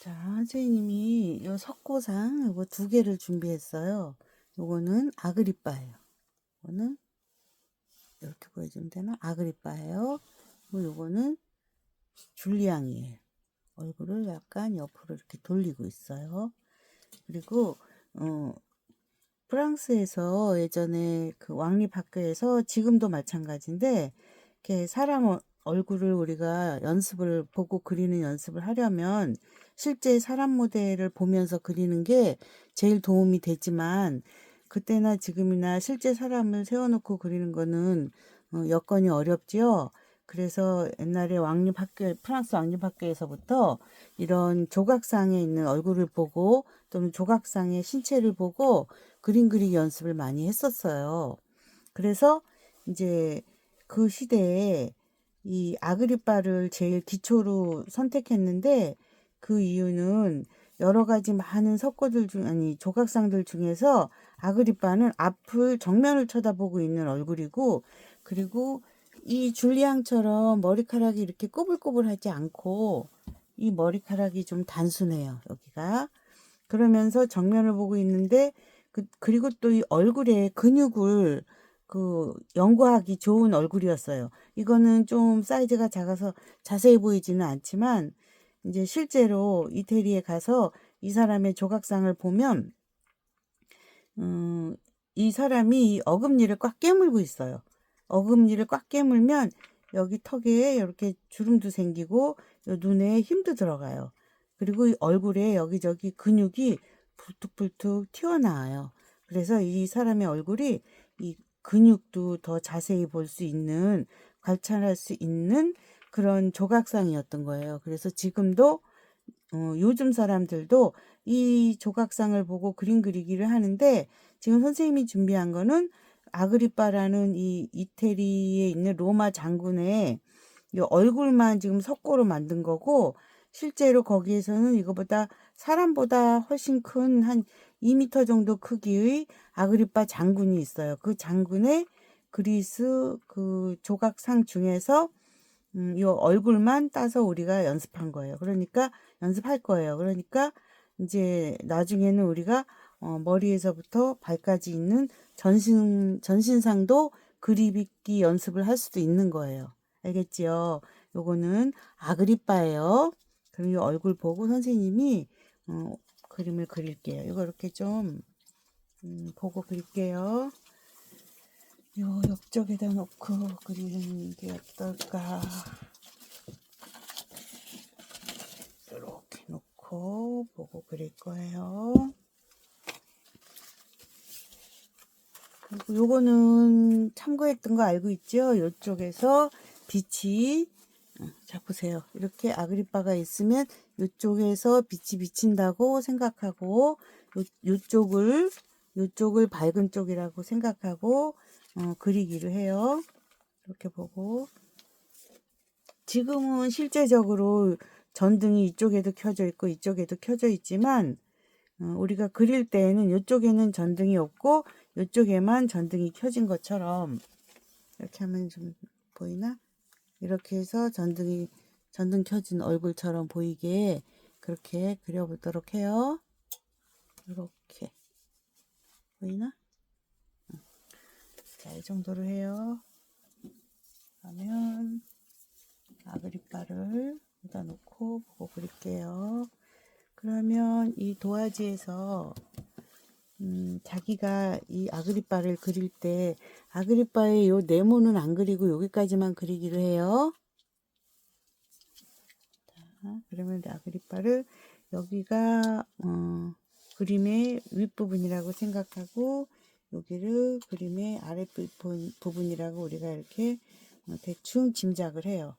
자, 선생님이 요 석고상 요거 두 개를 준비했어요. 요거는 아그리빠예요. 요거는 이렇게 보여주면 되나? 아그리빠예요. 그리고 요거는 줄리앙이에요. 얼굴을 약간 옆으로 이렇게 돌리고 있어요. 그리고 프랑스에서 예전에 그 왕립학교에서 지금도 마찬가지인데 이렇게 사람 얼굴을 우리가 연습을 보고 그리는 연습을 하려면 실제 사람 모델을 보면서 그리는 게 제일 도움이 되지만 그때나 지금이나 실제 사람을 세워놓고 그리는 거는 여건이 어렵지요. 그래서 옛날에 왕립학교, 프랑스 왕립학교에서부터 이런 조각상에 있는 얼굴을 보고 또는 조각상의 신체를 보고 그림 그리기 연습을 많이 했었어요. 그래서 이제 그 시대에 이 아그리빠를 제일 기초로 선택했는데 그 이유는 여러 가지 많은 석고들 중, 아니, 조각상들 중에서 아그리빠는 앞을 정면을 쳐다보고 있는 얼굴이고, 그리고 이 줄리앙처럼 머리카락이 이렇게 꼬불꼬불하지 않고 이 머리카락이 좀 단순해요, 여기가. 그러면서 정면을 보고 있는데 그리고 또 이 얼굴에 근육을 연구하기 좋은 얼굴이었어요. 이거는 좀 사이즈가 작아서 자세히 보이지는 않지만 이제 실제로 이태리에 가서 이 사람의 조각상을 보면 이 사람이 이 어금니를 꽉 깨물고 있어요. 어금니를 꽉 깨물면 여기 턱에 이렇게 주름도 생기고 눈에 힘도 들어가요. 그리고 이 얼굴에 여기저기 근육이 불뚝불뚝 튀어나와요. 그래서 이 사람의 얼굴이 이 근육도 더 자세히 볼 수 있는, 관찰할 수 있는 그런 조각상이었던 거예요. 그래서 지금도 요즘 사람들도 이 조각상을 보고 그림 그리기를 하는데 지금 선생님이 준비한 거는 아그리빠라는 이 이태리에 있는 로마 장군의 이 얼굴만 지금 석고로 만든 거고 실제로 거기에서는 이거보다 사람보다 훨씬 큰 한 2m 정도 크기의 아그리빠 장군이 있어요. 그 장군의 그리스 그 조각상 중에서 이 얼굴만 따서 우리가 연습한 거예요. 그러니까 연습할 거예요. 그러니까 이제 나중에는 우리가 머리에서부터 발까지 있는 전신상도 그리기 연습을 할 수도 있는 거예요. 알겠지요? 요거는 아그리빠예요. 그럼 이 얼굴 보고 선생님이 그림을 그릴게요. 이거 이렇게 좀 보고 그릴게요. 요 옆쪽에다 놓고 그리는 게 어떨까? 이렇게 놓고 보고 그릴 거예요. 그리고 요거는 참고했던 거 알고 있죠? 이쪽에서 빛이 자 보세요. 이렇게 아그리빠가 있으면 이쪽에서 빛이 비친다고 생각하고 요쪽을 밝은 쪽이라고 생각하고 그리기를 해요. 이렇게 보고 지금은 실제적으로 전등이 이쪽에도 켜져 있고 이쪽에도 켜져 있지만 우리가 그릴 때에는 이쪽에는 전등이 없고 이쪽에만 전등이 켜진 것처럼 이렇게 하면 좀 보이나? 이렇게 해서 전등 켜진 얼굴처럼 보이게 그렇게 그려보도록 해요. 이렇게 보이나? 자, 이 정도로 해요. 그러면 아그리빠를 여기다 놓고 보고 그릴게요. 그러면 이 도화지에서 자기가 이 아그리빠를 그릴 때 아그리빠의 요 네모는 안 그리고 여기까지만 그리기로 해요. 자, 그러면 아그리빠를 여기가 그림의 윗부분이라고 생각하고 여기를 그림의 아랫부분이라고 우리가 이렇게 대충 짐작을 해요.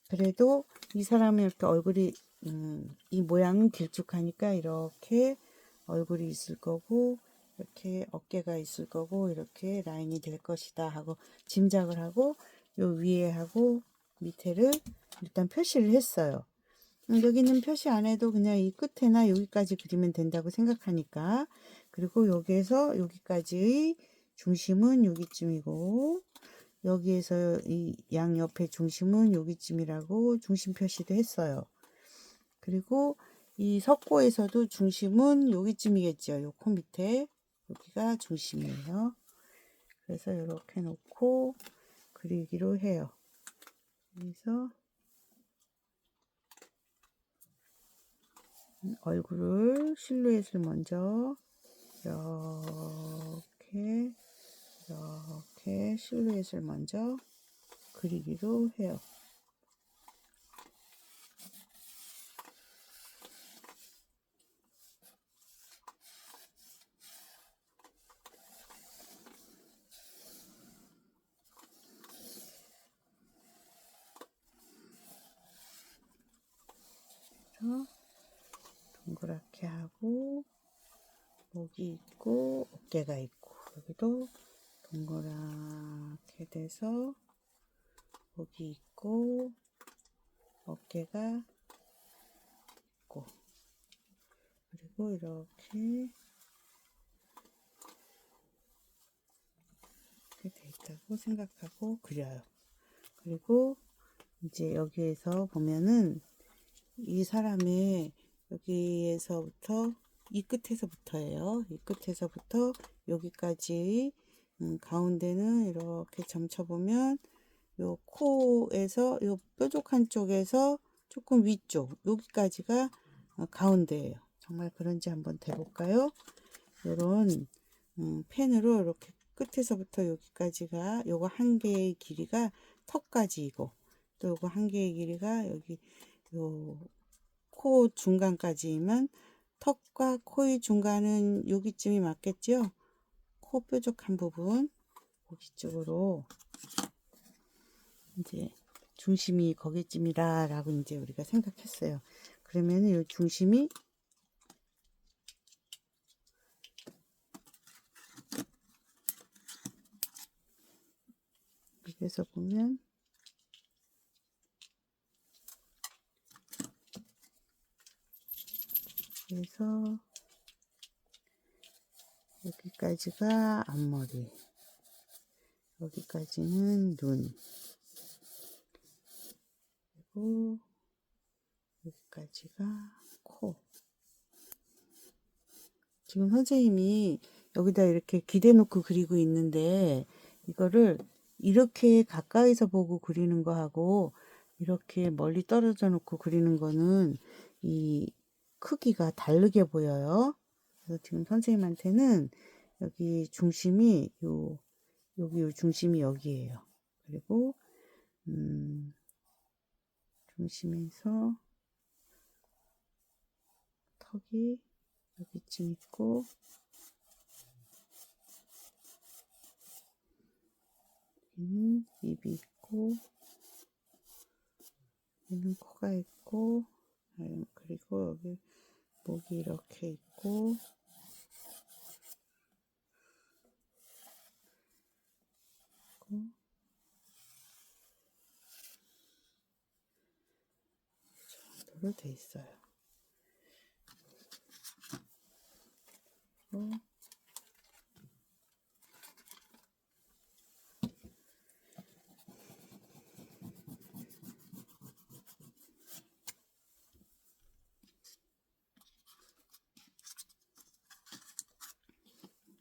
그래도 이 사람의 이렇게 얼굴이 이 모양은 길쭉하니까 이렇게 얼굴이 있을 거고 이렇게 어깨가 있을 거고 이렇게 라인이 될 것이다 하고 짐작을 하고 요 위에 하고 밑에를 일단 표시를 했어요. 여기는 표시 안 해도 그냥 이 끝에나 여기까지 그리면 된다고 생각하니까 그리고 여기에서 여기까지의 중심은 여기쯤이고 여기에서 이 양옆의 중심은 여기쯤이라고 중심 표시도 했어요. 그리고 이 석고에서도 중심은 여기쯤이겠죠. 요 코 밑에 여기가 중심이에요. 그래서 이렇게 놓고 그리기로 해요. 그래서 얼굴을 실루엣을 먼저 이렇게 실루엣을 먼저 그리기로 해요. 그래서 동그랗게 하고 목이 있고 어깨가 있고 여기도 동그랗게 돼서 목이 있고 어깨가 있고 그리고 이렇게 돼 있다고 생각하고 그려요. 그리고 이제 여기에서 보면은 이 사람의 여기에서부터 이 끝에서부터예요. 이 끝에서부터 여기까지 가운데는 이렇게 점쳐보면 요 코에서 요 뾰족한 쪽에서 조금 위쪽 여기까지가 가운데예요. 정말 그런지 한번 대볼까요? 요런 펜으로 이렇게 끝에서부터 여기까지가 요거 한 개의 길이가 턱까지이고 또 요거 한 개의 길이가 여기 요 코 중간까지이면 턱과 코의 중간은 여기쯤이 맞겠죠? 코 뾰족한 부분 거기 쪽으로 이제 중심이 거기쯤이라 라고 이제 우리가 생각했어요. 그러면 이 중심이 여기서 보면 그래서 여기까지가 앞머리, 여기까지는 눈, 그리고 여기까지가 코. 지금 선생님이 여기다 이렇게 기대 놓고 그리고 있는데 이거를 이렇게 가까이서 보고 그리는 거하고 이렇게 멀리 떨어져 놓고 그리는 거는 이 크기가 다르게 보여요. 그래서 지금 선생님한테는 여기 중심이 여기 요 중심이 여기에요. 그리고 중심에서 턱이 여기쯤 있고 여기는 입이 있고 여기는 코가 있고 그리고 여기 목이 이렇게 있고 정도로 돼 있어요.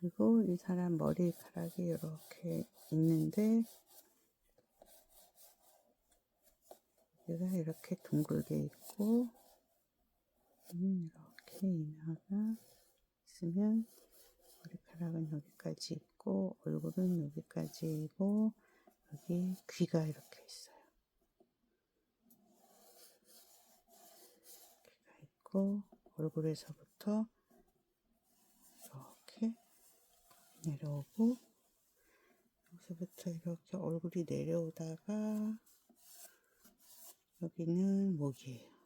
그리고 이 사람 머리카락이 이렇게 있는데 얘가 이렇게 둥글게 있고 이렇게 이마가 있으면 머리카락은 여기까지 있고 얼굴은 여기까지이고 여기 귀가 이렇게 있어요. 귀가 있고 얼굴에서부터 이렇게 내려오고 여기서부터 이렇게 얼굴이 내려오다가 여기는 목이에요.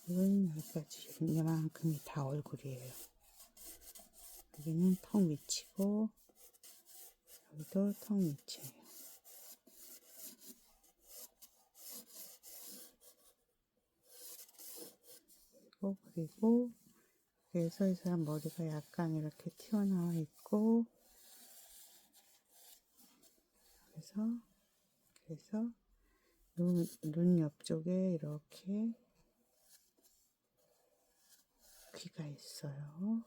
이건 여기까지 이만큼이 다 얼굴이에요. 여기는 턱 밑이고 여기도 턱 밑이에요. 그리고 그래서 이 사람 머리가 약간 이렇게 튀어나와 있고 그래서 해서 눈 옆쪽에 이렇게 귀가 있어요.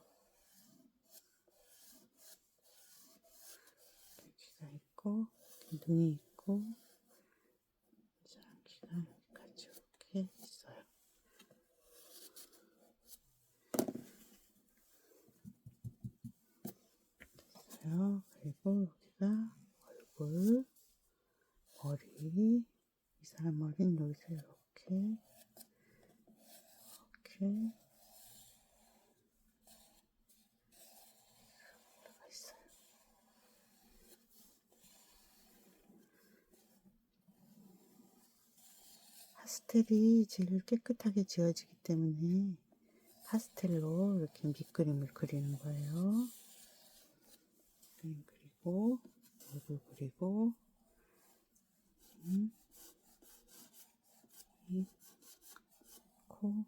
귀가 있고 눈이 있고 귀가 여기까지 이렇게 있어요. 됐어요. 그리고 여기가 얼굴, 머리, 이 사람 머리는 여기서 이렇게 올라가 있어요. 파스텔이 제일 깨끗하게 지워지기 때문에 파스텔로 이렇게 밑그림을 그리는 거예요. 그림 그리고 얼굴 그리고 입, 코,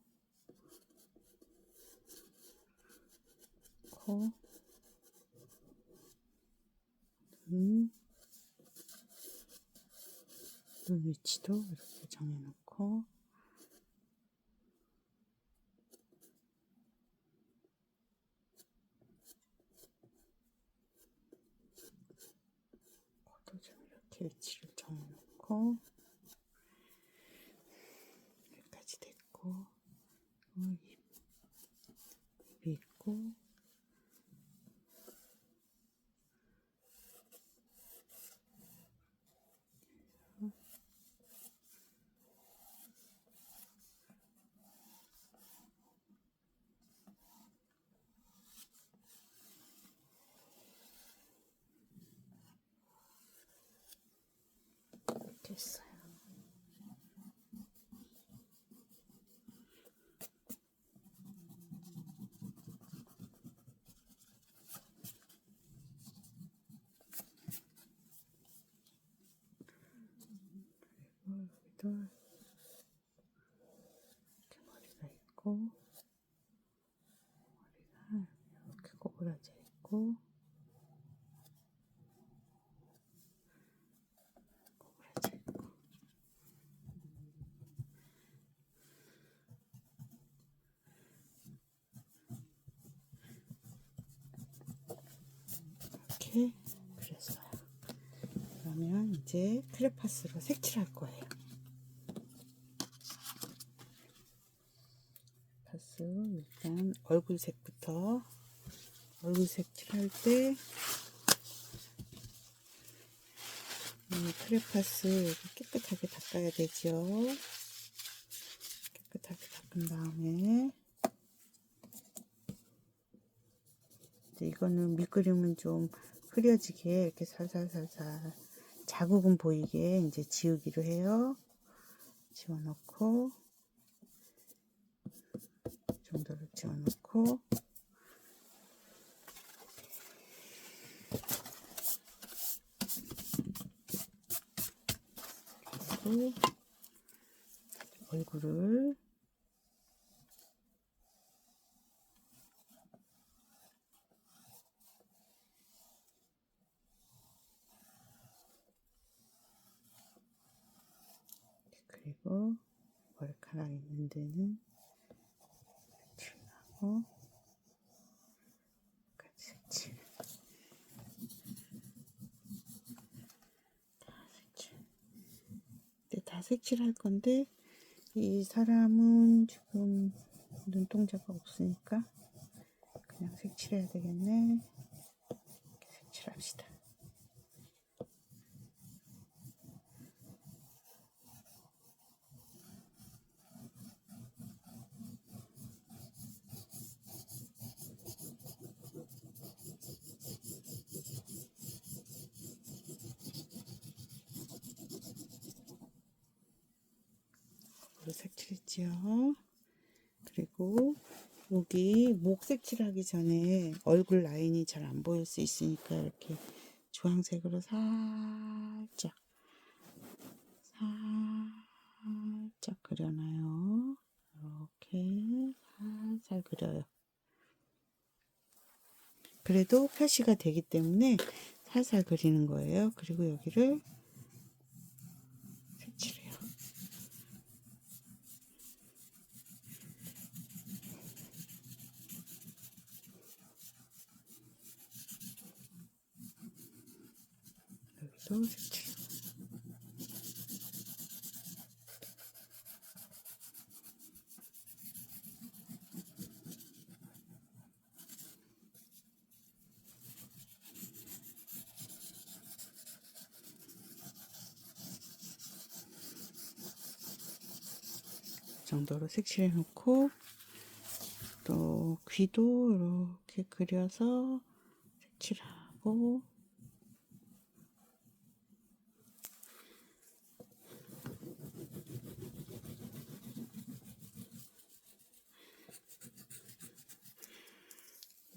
눈 위치도 이렇게 정해놓고 코도 좀 이렇게 위치를 정해놓고 여기까지 됐고 입이 있고 됐어요. 여기도 이렇게 머리가 있고 머리가 이렇게 꼬부라져 있고 이렇게 그렸어요. 그러면 이제 크레파스로 색칠할 거예요. 크레파스 일단 얼굴색부터 얼굴 색칠할 때 크레파스 깨끗하게 닦아야 되죠. 깨끗하게 닦은 다음에 이거는 밑그림은 좀 흐려지게 이렇게 살살살살 자국은 보이게 이제 지우기로 해요. 지워놓고 이 정도로 지워놓고 그리고 얼굴을 그리고 머리카락 있는 데는 색칠하고 같이 색칠. 다 색칠할 건데 이 사람은 지금 눈동자가 없으니까 그냥 색칠해야 되겠네. 이렇게 색칠합시다. 색칠했지요. 그리고 여기 목 색칠하기 전에 얼굴 라인이 잘 안 보일 수 있으니까 이렇게 주황색으로 살짝 그려놔요. 이렇게 살살 그려요. 그래도 표시가 되기 때문에 살살 그리는 거예요. 그리고 여기를 여기도 색칠. 정도로 색칠해 놓고, 또 귀도 이렇게 그려서 색칠하고,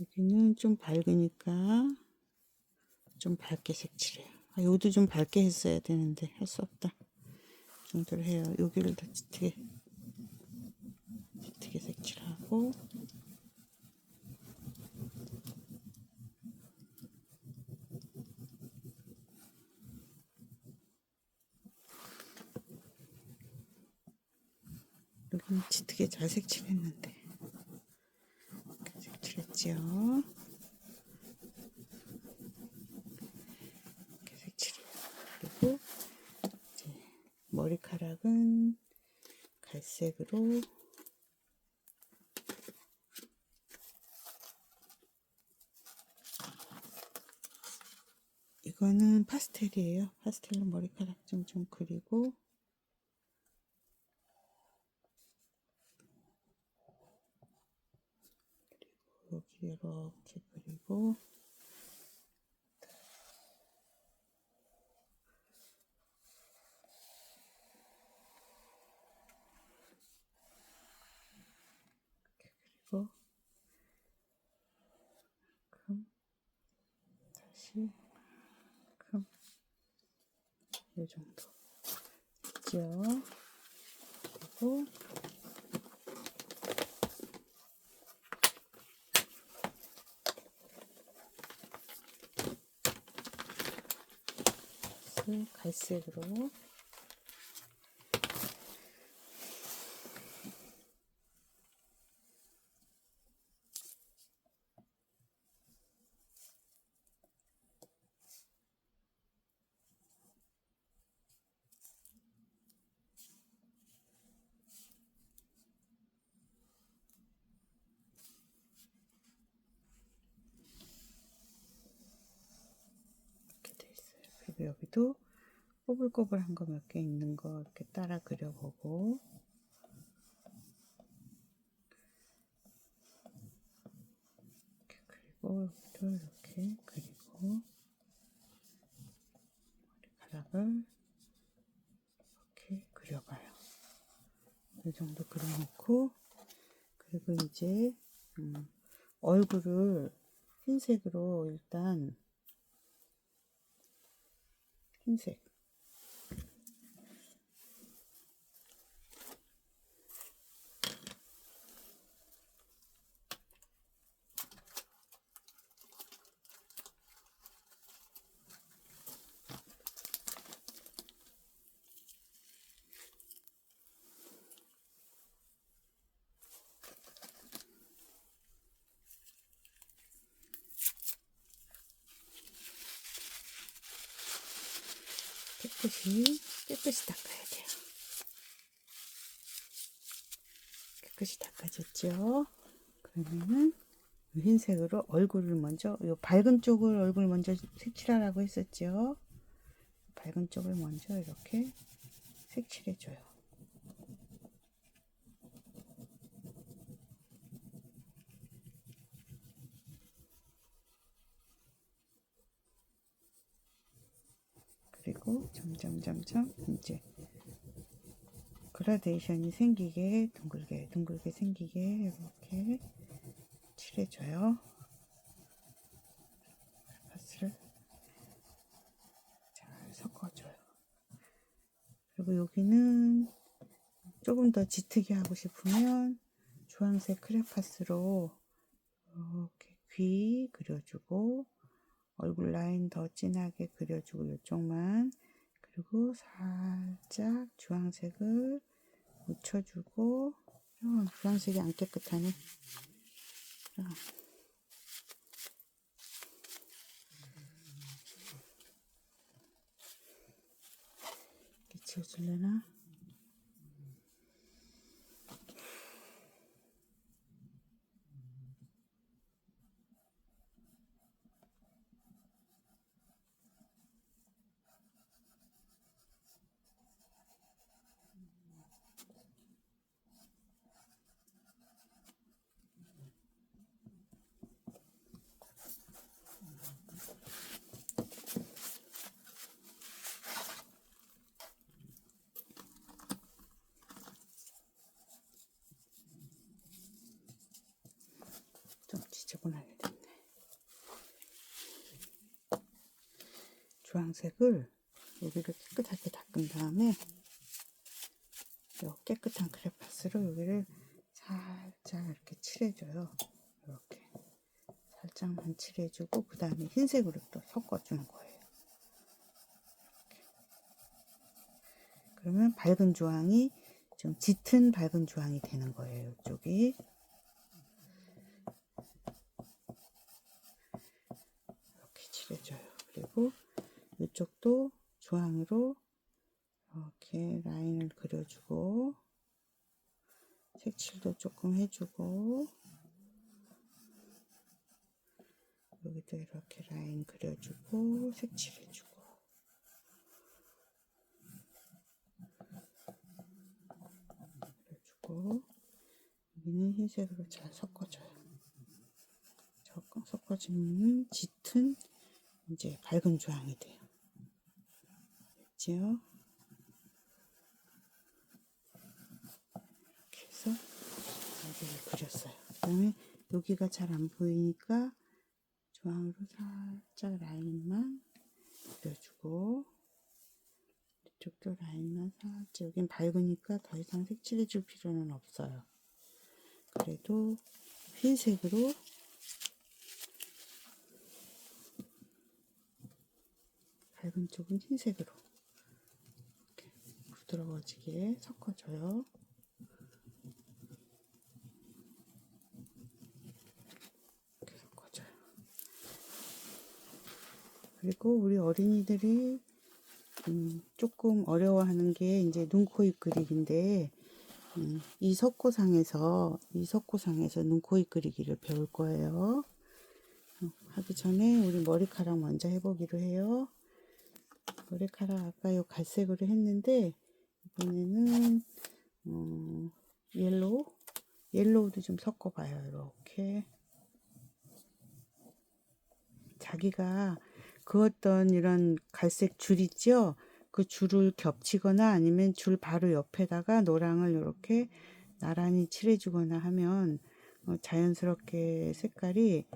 여기는 좀 밝으니까 좀 밝게 색칠해요. 여기도 좀 밝게 했어야 되는데 할 수 없다. 이 정도로 해요. 여기를 더 짙게 색칠하고, 여기는 짙게 잘 색칠했는데 이렇게 색칠했지요. 이렇게 색칠해요. 그리고 이제 머리카락은 갈색으로, 이거는 파스텔이에요. 파스텔로 머리카락 좀 그리고, 여기 이렇게 그리고, 그리고 다시 이 정도 있죠. 그리고 갈색으로, 이렇게 돼 있어요. 그리고 여기도 꼬불꼬불한 거 몇 개 있는 거 이렇게 따라 그려보고, 그리고 여기도 이렇게 그리고, 머리카락을 이렇게 그려봐요. 이 정도 그려놓고, 그리고 이제 얼굴을 흰색으로, 일단 흰색, 깨끗이 닦아야 돼요. 깨끗이 닦아줬죠. 그러면은 흰색으로 얼굴을 먼저, 요 밝은 쪽을 얼굴 먼저 색칠하라고 했었죠. 밝은 쪽을 먼저 이렇게 색칠해줘요. 그리고 점점 이제 그라데이션이 생기게, 둥글게 생기게 이렇게 칠해줘요. 파스를 잘 섞어줘요. 그리고 여기는 조금 더 짙게 하고 싶으면 주황색 크레파스로 이렇게 귀 그려주고, 얼굴 라인 더 진하게 그려주고, 이쪽만, 그리고 살짝 주황색을 묻혀주고, 주황색이 안 깨끗하네. 지워줄래나? 좀 지저분하게 됐네. 주황색을 여기를 깨끗하게 닦은 다음에 요 깨끗한 크레파스로 여기를 살짝 이렇게 칠해줘요. 이렇게 살짝만 칠해주고 그 다음에 흰색으로 또 섞어주는 거예요. 이렇게. 그러면 밝은 주황이 좀 짙은 밝은 주황이 되는 거예요. 이쪽이. 이렇게 칠해줘요. 그리고 이쪽도 주황으로 이렇게 라인을 그려주고 색칠도 조금 해주고 여기도 이렇게 라인 그려주고 색칠해주고 그려주고 여기는 흰색으로 잘 섞어줘요. 섞어주면 짙은 이제 밝은 주황이 돼요. 됐지요? 이렇게 해서 여기를 그렸어요. 그 다음에 여기가 잘 안 보이니까 주황으로 살짝 라인만 그려주고 이쪽도 라인만 살짝 여긴 밝으니까 더 이상 색칠해 줄 필요는 없어요. 그래도 흰색으로 밝은 쪽은 흰색으로 이렇게 부드러워지게 섞어줘요. 이렇게 섞어줘요. 그리고 우리 어린이들이 조금 어려워하는 게 이제 눈, 코, 입 그리기인데 이 석고상에서 눈, 코, 입 그리기를 배울 거예요. 하기 전에 우리 머리카락 먼저 해보기로 해요. 머리카락 아까 요 갈색으로 했는데 이번에는 옐로우도 좀 섞어봐요. 이렇게 자기가 그었던 이런 갈색 줄 있죠? 그 줄을 겹치거나 아니면 줄 바로 옆에다가 노랑을 이렇게 나란히 칠해주거나 하면 자연스럽게 색깔이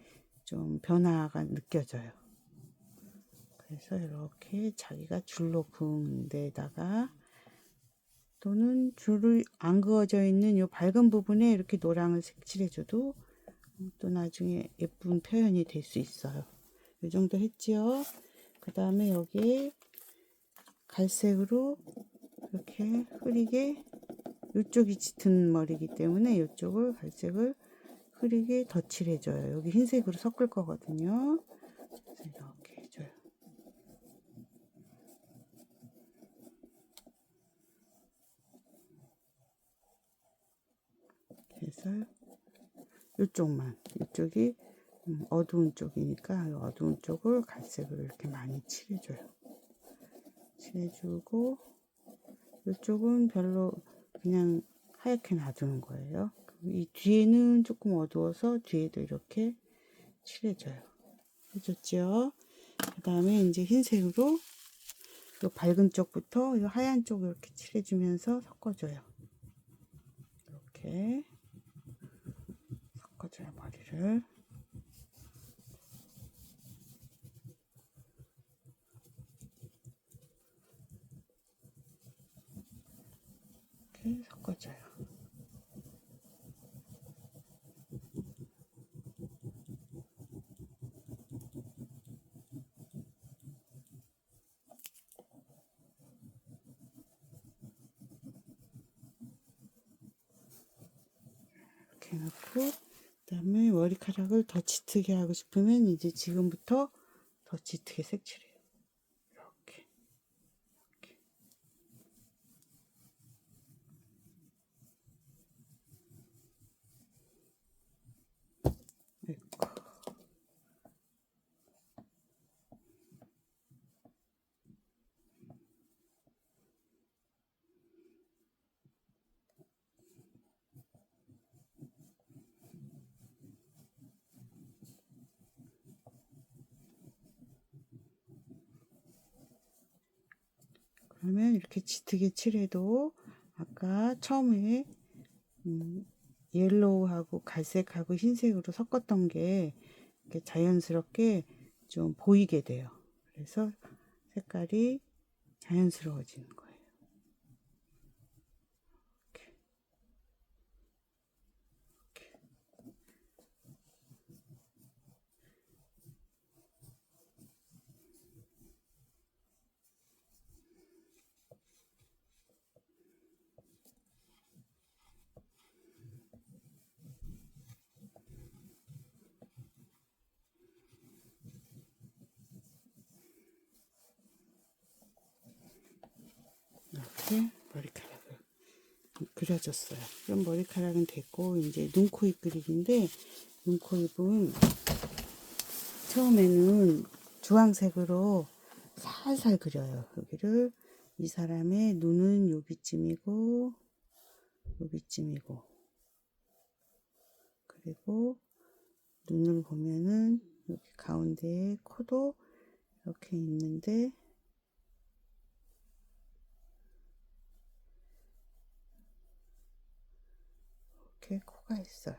좀 변화가 느껴져요. 그래서 이렇게 자기가 줄로 그은 데다가 또는 줄을 안 그어져 있는 이 밝은 부분에 이렇게 노랑을 색칠해줘도 또 나중에 예쁜 표현이 될 수 있어요. 이 정도 했지요. 그 다음에 여기에 갈색으로 이렇게 흐리게 이쪽이 짙은 머리이기 때문에 이쪽을 갈색을 흐리게 덧칠해줘요. 여기 흰색으로 섞을 거거든요. 그래서 이렇게 해줘요. 그래서 이쪽이 어두운 쪽이니까 어두운 쪽을 갈색으로 이렇게 많이 칠해줘요. 칠해주고 이쪽은 별로 그냥 하얗게 놔두는 거예요. 이 뒤에는 조금 어두워서 뒤에도 이렇게 칠해줘요. 해줬죠. 그 다음에 이제 흰색으로 이 밝은 쪽부터 이 하얀 쪽을 이렇게 칠해주면서 섞어줘요. 이렇게 섞어줘요, 머리를. 이렇게 섞어줘요. 이렇게 해놓고 그 다음에 머리카락을 더 짙게 하고 싶으면 이제 지금부터 더 짙게 색칠해요. 이렇게. 그러면 이렇게 짙게 칠해도 아까 처음에 옐로우하고 갈색하고 흰색으로 섞었던 게 이렇게 자연스럽게 좀 보이게 돼요. 그래서 색깔이 자연스러워지는 거예요. 이렇게. 이렇게 머리카락을 그려줬어요. 그럼 머리카락은 됐고 이제 눈, 코, 입 그리기인데 눈, 코, 입은 처음에는 주황색으로 살살 그려요. 여기를 이 사람의 눈은 여기쯤이고 여기쯤이고 그리고 눈을 보면은 여기 가운데에 코도 이렇게 있는데 이렇게 코가 있어요.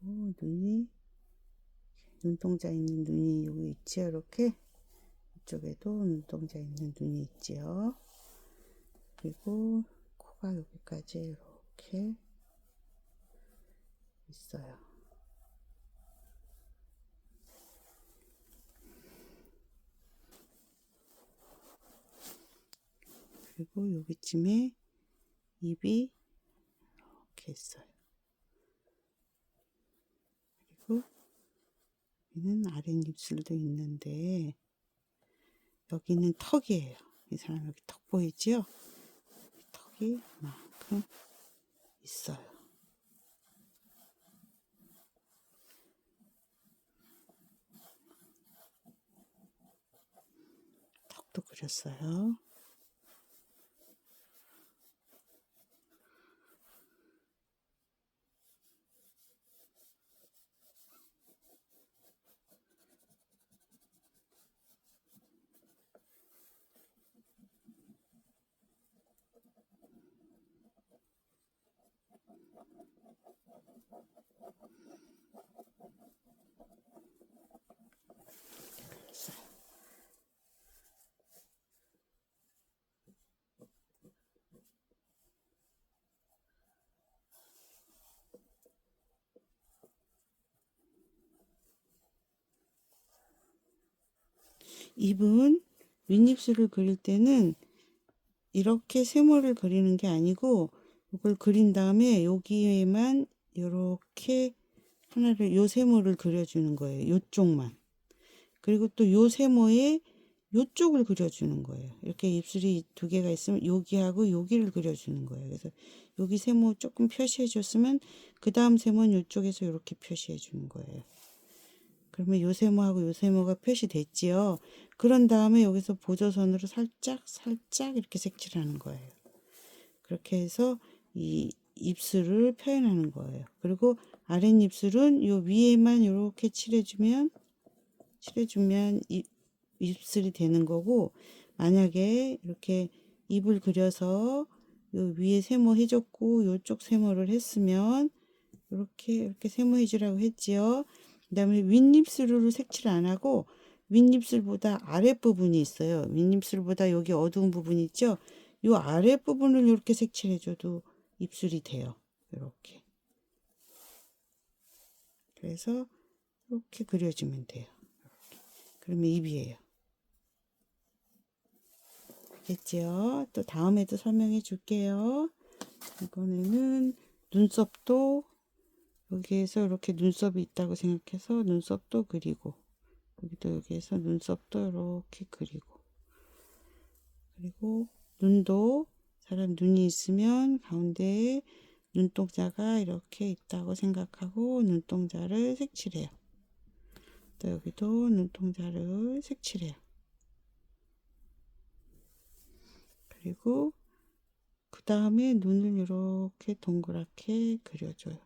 그리고 눈이 눈동자 있는 눈이 여기 있지요. 이렇게 이쪽에도 눈동자 있는 눈이 있지요. 그리고 코가 여기까지 이렇게 있어요. 그리고 여기쯤에 입이 이렇게 있어요. 그리고 여기는 아랫입술도 있는데 여기는 턱이에요. 이 사람 여기 턱 보이지요? 턱이 이만큼 있어요. 턱도 그렸어요. 입은 윗입술을 그릴 때는 이렇게 세모를 그리는 게 아니고 이걸 그린 다음에 여기에만 이렇게 하나를 요 세모를 그려주는 거예요. 요쪽만. 그리고 또 요 세모에 요쪽을 그려주는 거예요. 이렇게 입술이 두 개가 있으면 여기하고 여기를 그려주는 거예요. 그래서 여기 세모 조금 표시해 줬으면 그 다음 세모는 이쪽에서 이렇게 표시해 주는 거예요. 그러면 요 세모하고 요 세모가 표시됐지요. 그런 다음에 여기서 보조선으로 살짝 이렇게 색칠하는 거예요. 그렇게 해서 이 입술을 표현하는 거예요. 그리고 아랫입술은 요 위에만 이렇게 칠해주면 입술이 되는 거고, 만약에 이렇게 입을 그려서 요 위에 세모 해줬고 요쪽 세모를 했으면 이렇게 세모 해주라고 했지요. 그 다음에 윗입술을 색칠 안 하고 윗입술보다 아랫부분이 있어요. 윗입술보다 여기 어두운 부분 있죠. 요 아랫부분을 이렇게 색칠해줘도 입술이 돼요. 이렇게. 그래서 이렇게 그려주면 돼요. 이렇게. 그러면 입이에요. 알겠죠? 또 다음에도 설명해 줄게요. 이번에는 눈썹도 여기에서 이렇게 눈썹이 있다고 생각해서 눈썹도 그리고 여기도 여기에서 눈썹도 이렇게 그리고 그리고 눈도 사람 눈이 있으면 가운데에 눈동자가 이렇게 있다고 생각하고 눈동자를 색칠해요. 또 여기도 눈동자를 색칠해요. 그리고 그 다음에 눈을 이렇게 동그랗게 그려줘요.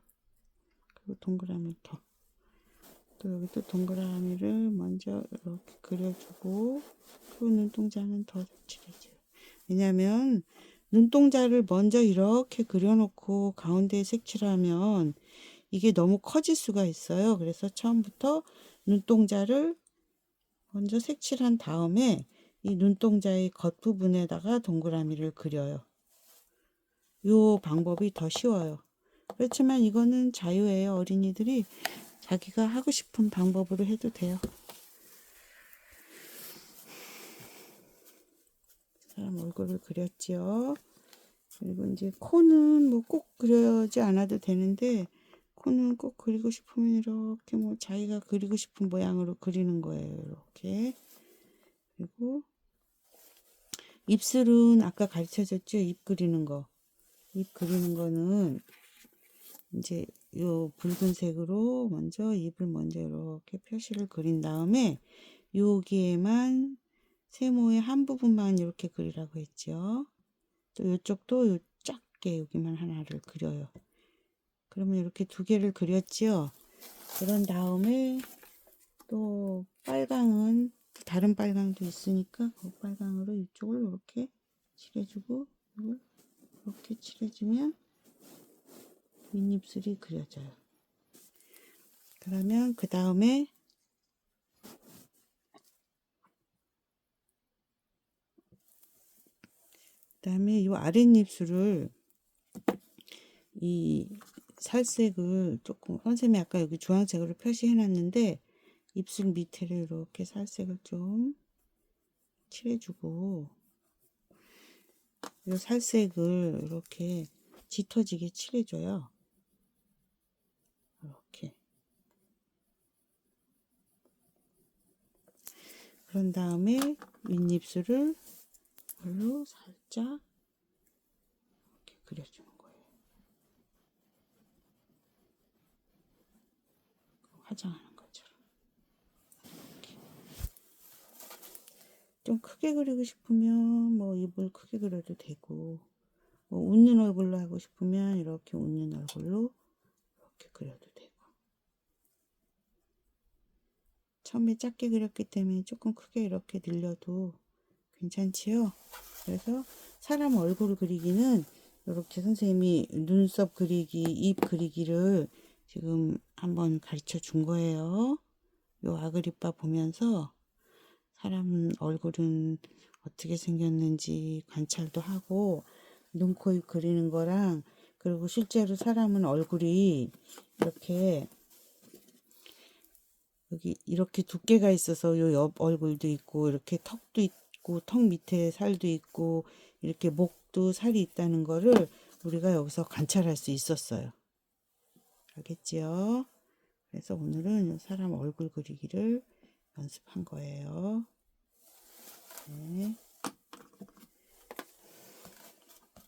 그리고 동그라미 더. 또 여기 또 동그라미를 먼저 이렇게 그려주고, 또 눈동자는 더 칠해줘요. 왜냐면 눈동자를 먼저 이렇게 그려놓고 가운데에 색칠하면 이게 너무 커질 수가 있어요. 그래서 처음부터 눈동자를 먼저 색칠한 다음에 이 눈동자의 겉부분에다가 동그라미를 그려요. 요 방법이 더 쉬워요. 그렇지만 이거는 자유예요. 어린이들이 자기가 하고 싶은 방법으로 해도 돼요. 사람 얼굴을 그렸지요. 그리고 이제 코는 뭐 꼭 그려지 않아도 되는데, 코는 꼭 그리고 싶으면 이렇게 뭐 자기가 그리고 싶은 모양으로 그리는 거예요. 이렇게. 그리고 입술은 아까 가르쳐줬죠. 입 그리는 거. 입 그리는 거는 이제 요 붉은색으로 먼저 입을 먼저 이렇게 표시를 그린 다음에 여기에만 세모의 한 부분만 이렇게 그리라고 했죠. 또 이쪽도 요 작게 여기만 하나를 그려요. 그러면 이렇게 두 개를 그렸지요. 그런 다음에 또 빨강은 다른 빨강도 있으니까 그 빨강으로 이쪽을 이렇게 칠해주고 이걸 이렇게 칠해주면 윗입술이 그려져요. 그러면 그 다음에 이 아랫입술을 이 살색을 조금 선생님이 아까 여기 주황색으로 표시해 놨는데 입술 밑에를 이렇게 살색을 좀 칠해주고 이 살색을 이렇게 짙어지게 칠해줘요. 이렇게. 그런 다음에 윗입술을 이걸로 살짝 이렇게 그려주는 거예요. 화장하는 것처럼. 이렇게. 좀 크게 그리고 싶으면 뭐 입을 크게 그려도 되고, 뭐 웃는 얼굴로 하고 싶으면 이렇게 웃는 얼굴로 이렇게 그려도 되고. 처음에 작게 그렸기 때문에 조금 크게 이렇게 늘려도 괜찮지요? 그래서 사람 얼굴 그리기는 이렇게 선생님이 눈썹 그리기, 입 그리기를 지금 한번 가르쳐 준 거예요. 요 아그리파 보면서 사람 얼굴은 어떻게 생겼는지 관찰도 하고, 눈, 코, 입 그리는 거랑, 그리고 실제로 사람은 얼굴이 이렇게 여기 이렇게 두께가 있어서 요 옆 얼굴도 있고 이렇게 턱도 있고 턱 밑에 살도 있고 이렇게 목도 살이 있다는 거를 우리가 여기서 관찰할 수 있었어요. 알겠지요? 그래서 오늘은 사람 얼굴 그리기를 연습한 거예요. 네.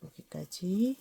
여기까지.